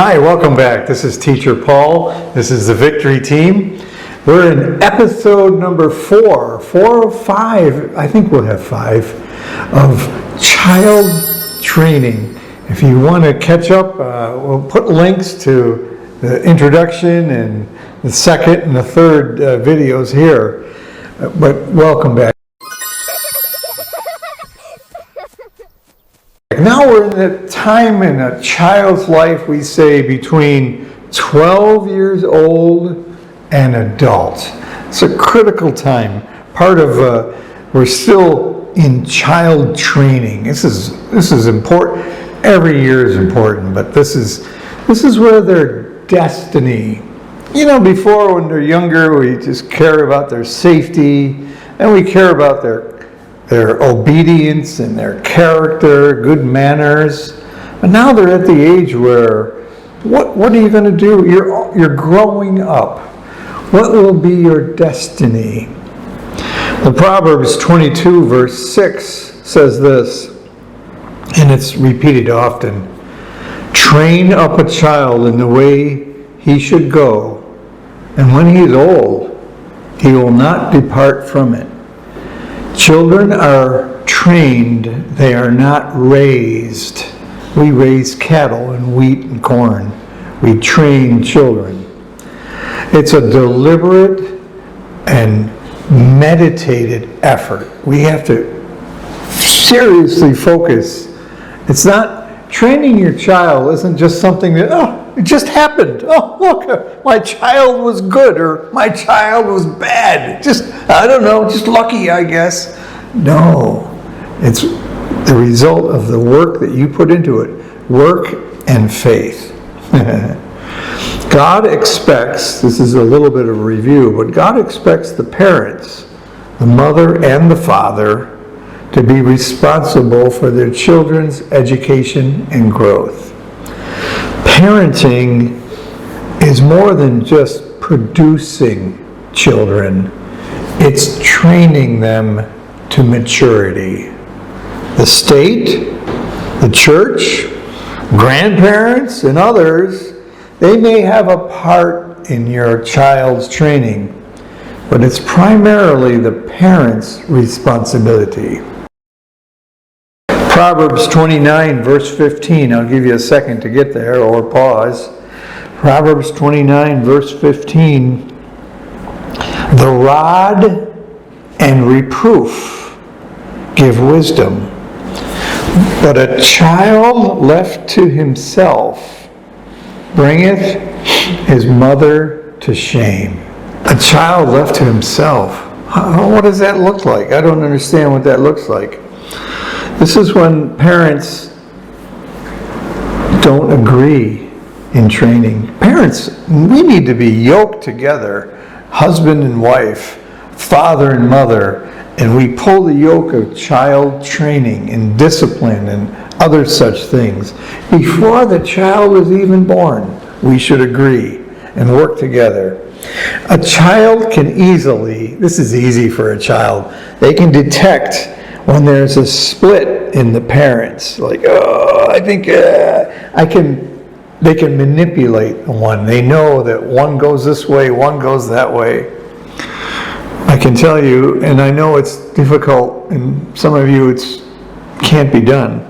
Hi, welcome back. This is Teacher Paul. This is the Victory Team. We're in episode number 4 or 5, I think we'll have 5, of child training. If you want to catch up, we'll put links to the introduction and the second and the third videos here. But welcome back. Now we're in the time in a child's life, we say, between 12 years old and adult. It's a critical time. Part of, we're still in child training. This is important. Every year is important, but this is where their destiny. You know, before when they're younger, we just care about their safety, and we care about their obedience and their character, good manners. But now they're at the age where, what are you going to do? You're growing up. What will be your destiny? The Proverbs 22 verse 6 says this, and it's repeated often. Train up a child in the way he should go, and when he is old, he will not depart from it. Children are trained, they are not raised. We raise cattle and wheat and corn. We train children. It's a deliberate and meditated effort. We have to seriously focus. It's not, training your child isn't just something that, it just happened. Oh, look, my child was good or my child was bad. I don't know, just lucky, I guess. No, it's the result of the work that you put into it. Work and faith. God expects, this is a little bit of a review, but God expects the parents, the mother and the father, to be responsible for their children's education and growth. Parenting is more than just producing children. It's training them to maturity. The state, the church, grandparents, and others, they may have a part in your child's training, but it's primarily the parent's responsibility. Proverbs 29 verse 15, I'll give you a second to get there or pause. Proverbs 29 verse 15, the rod and reproof give wisdom, but a child left to himself bringeth his mother to shame. A child left to himself. What does that look like? I don't understand what that looks like. This is when parents don't agree in training. Parents, we need to be yoked together, husband and wife, father and mother, and we pull the yoke of child training and discipline and other such things. Before the child is even born, we should agree and work together. A child can easily, this is easy for a child, they can detect when there's a split in the parents. Like, I think they can manipulate one. They know that one goes this way, one goes that way. I can tell you, and I know it's difficult, and some of you it can't be done,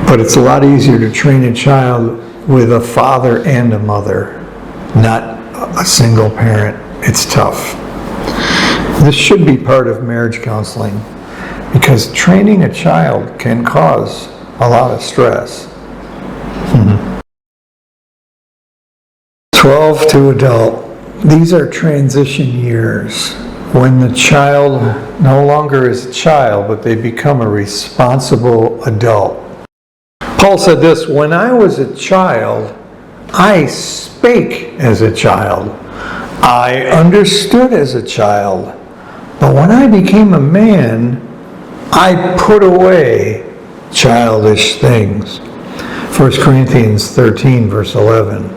but it's a lot easier to train a child with a father and a mother, not a single parent. It's tough. This should be part of marriage counseling, because training a child can cause a lot of stress. 12 to adult. These are transition years when the child no longer is a child, but they become a responsible adult. Paul said this, when I was a child, I spake as a child. I understood as a child. But when I became a man, I put away childish things. 1 Corinthians 13 verse 11.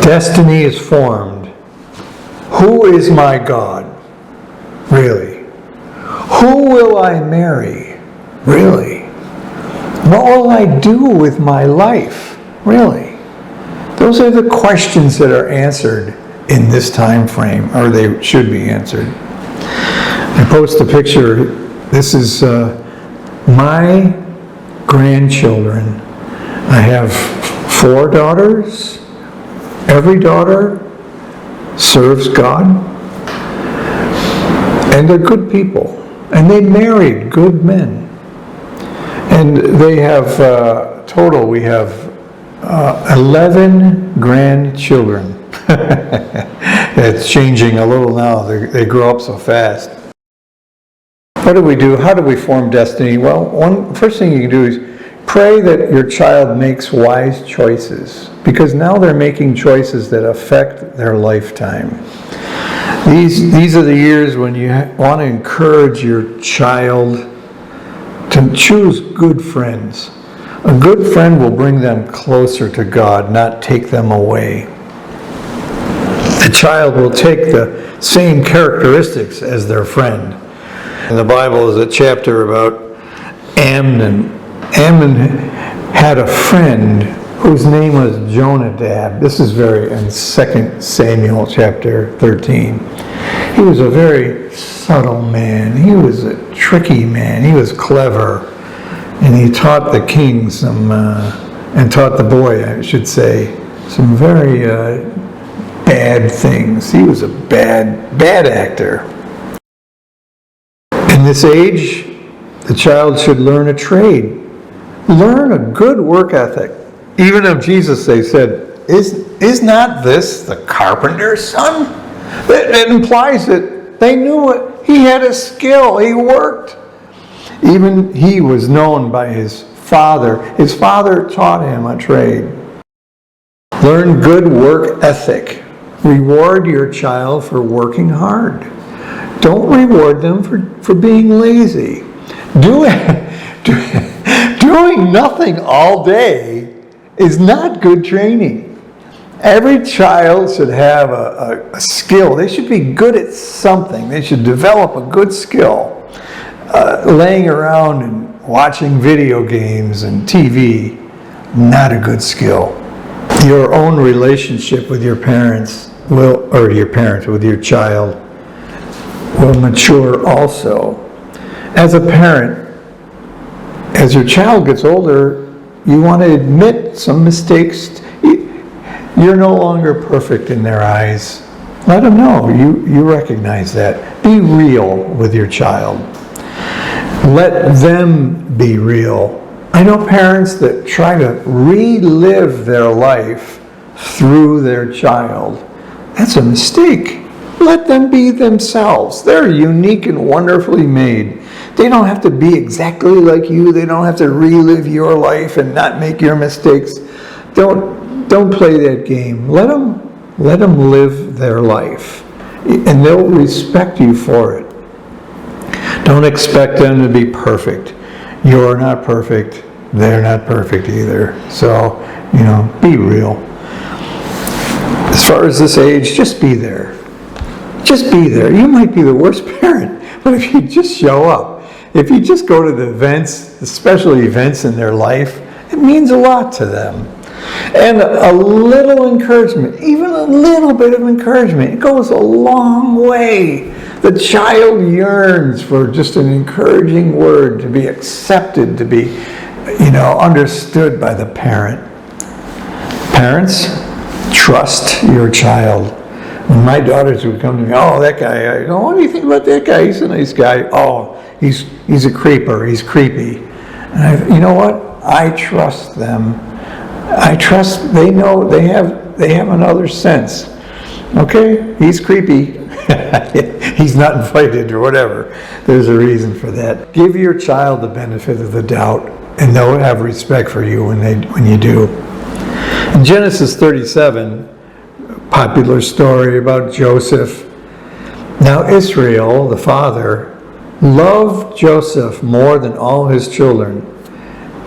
Destiny is formed. Who is my God? Really? Who will I marry? Really? What will I do with my life? Really? Those are the questions that are answered in this time frame, or they should be answered. I post a picture. This is my grandchildren. I have 4 daughters. Every daughter serves God. And they're good people. And they married good men. And they have, total, we have 11 grandchildren. It's changing a little now. They grow up so fast. What do we do? How do we form destiny? Well, first thing you can do is pray that your child makes wise choices, because now they're making choices that affect their lifetime. These are the years when you want to encourage your child to choose good friends. A good friend will bring them closer to God, not take them away. The child will take the same characteristics as their friend. In the Bible is a chapter about Amnon. Amnon had a friend whose name was Jonadab. This is in 2 Samuel chapter 13. He was a very subtle man. He was a tricky man. He was clever. And he taught the king and taught the boy, I should say, some very bad things. He was a bad actor. In this age, the child should learn a trade. Learn a good work ethic. Even of Jesus, they said, is not this the carpenter's son? That implies that they knew it. He had a skill. He worked. Even he was known by his father. His father taught him a trade. Learn good work ethic. Reward your child for working hard. Don't reward them for being lazy. Doing nothing all day is not good training. Every child should have a skill. They should be good at something. They should develop a good skill. Laying around and watching video games and TV, not a good skill. Your own relationship with your parents with your child will mature also. As a parent, as your child gets older, you want to admit some mistakes. You're no longer perfect in their eyes. Let them know you recognize that. Be real with your child. Let them be real. I know parents that try to relive their life through their child. That's a mistake. Let them be themselves. They're unique and wonderfully made. They don't have to be exactly like you. They don't have to relive your life and not make your mistakes. Don't play that game. Let them live their life, and they'll respect you for it. Don't expect them to be perfect. You're not perfect. They're not perfect either. So, be real. As far as this age, just be there. Just be there. You might be the worst parent, but if you just show up, if you just go to the events, the special events in their life, it means a lot to them. And a little encouragement, even a little bit of encouragement, it goes a long way. The child yearns for just an encouraging word, to be accepted, to be, understood by the parent. Parents, trust your child. When my daughters would come to me, oh, that guy, I go, what do you think about that guy? He's a nice guy. Oh, he's a creeper. He's creepy. And you know what? I trust them. I trust they know they have another sense. Okay, he's creepy. He's not invited or whatever. There's a reason for that. Give your child the benefit of the doubt, and they'll have respect for you when you do. In Genesis 37, popular story about Joseph. Now Israel, the father, loved Joseph more than all his children,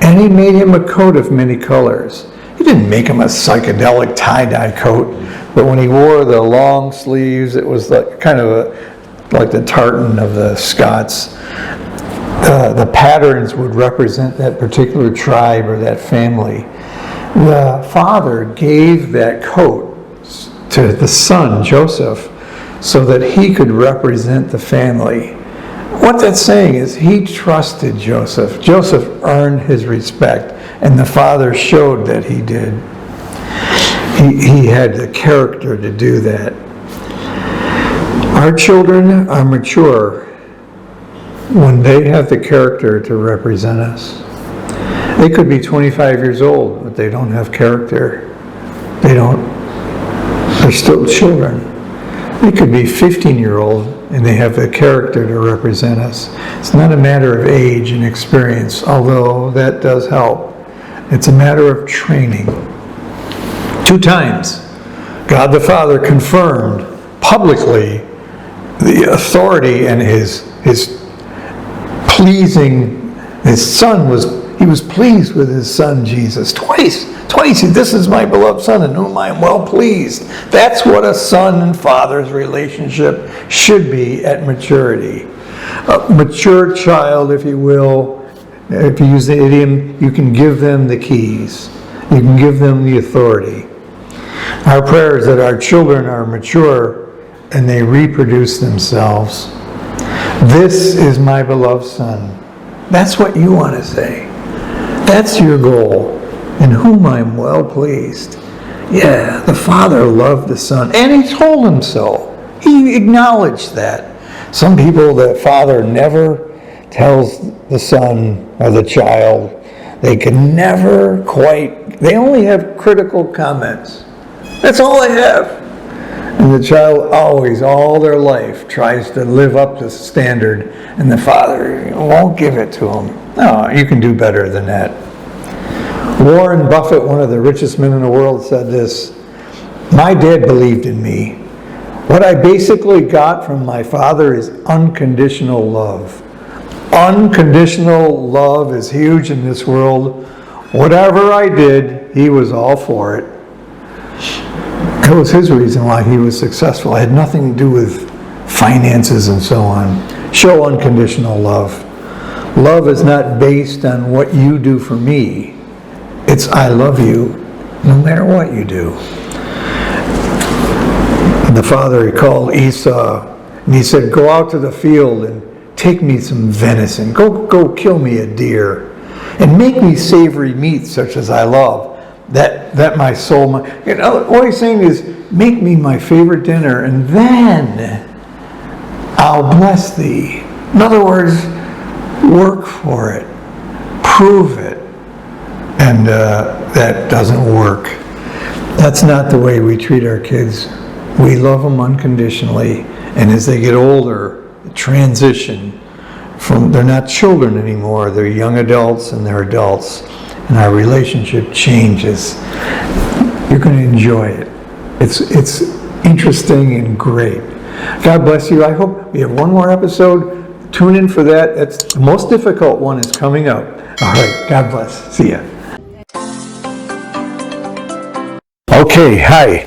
and he made him a coat of many colors. He didn't make him a psychedelic tie-dye coat, but when he wore the long sleeves, it was like like the tartan of the Scots. The patterns would represent that particular tribe or that family. the father gave that coat to the son, Joseph, so that he could represent the family. What that's saying is he trusted Joseph. Joseph earned his respect, and the father showed that he did. He had the character to do that. Our children are mature when they have the character to represent us. They could be 25 years old, but they don't have character. They're still children. They could be 15-year-old and they have the character to represent us. It's not a matter of age and experience, although that does help. It's a matter of training. 2 times, God the Father confirmed publicly the authority and his pleasing. His son he was pleased with his son Jesus. Twice, this is my beloved son in whom I am well pleased. That's what a son and father's relationship should be at maturity. A mature child, if you will, if you use the idiom, you can give them the keys. You can give them the authority. Our prayer is that our children are mature and they reproduce themselves. This is my beloved son. That's what you want to say. That's your goal, in whom I am well pleased. Yeah, the Father loved the Son, and He told him so. He acknowledged that. Some people, the Father never tells the Son or the child. They can never quite, they only have critical comments. That's all they have. And the child always, all their life, tries to live up to the standard, and the Father won't give it to them. No, you can do better than that. Warren Buffett, one of the richest men in the world, said this: "My dad believed in me. What I basically got from my father is unconditional love." Unconditional love is huge in this world. Whatever I did, he was all for it. That was his reason why he was successful. It had nothing to do with finances and so on. Show unconditional love. Love is not based on what you do for me. It's I love you no matter what you do. The father, he called Esau and he said, "Go out to the field and take me some venison. Go kill me a deer and make me savory meat such as I love. That my soul might." You know, what he's saying is, make me my favorite dinner and then I'll bless thee. In other words, work for it. Prove it. And that doesn't work. That's not the way we treat our kids. We love them unconditionally. And as they get older, transition from, they're not children anymore. They're young adults and they're adults. And our relationship changes. You're going to enjoy it. It's interesting and great. God bless you. I hope we have one more episode. Tune in for that. That's the most difficult one is coming up. All right. God bless. See ya. Okay. Hi.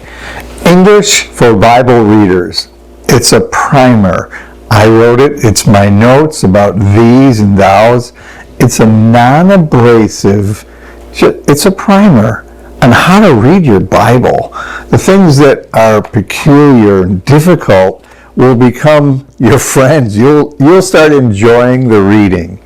English for Bible readers. It's a primer. I wrote it. It's my notes about these and thous. It's a non-abrasive, it's a primer on how to read your Bible. The things that are peculiar and difficult will become your friends. You'll start enjoying the reading.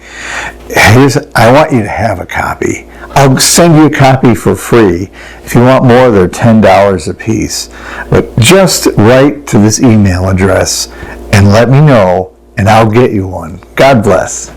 I want you to have a copy. I'll send you a copy for free. If you want more, they're $10 a piece. But just write to this email address and let me know, and I'll get you one. God bless.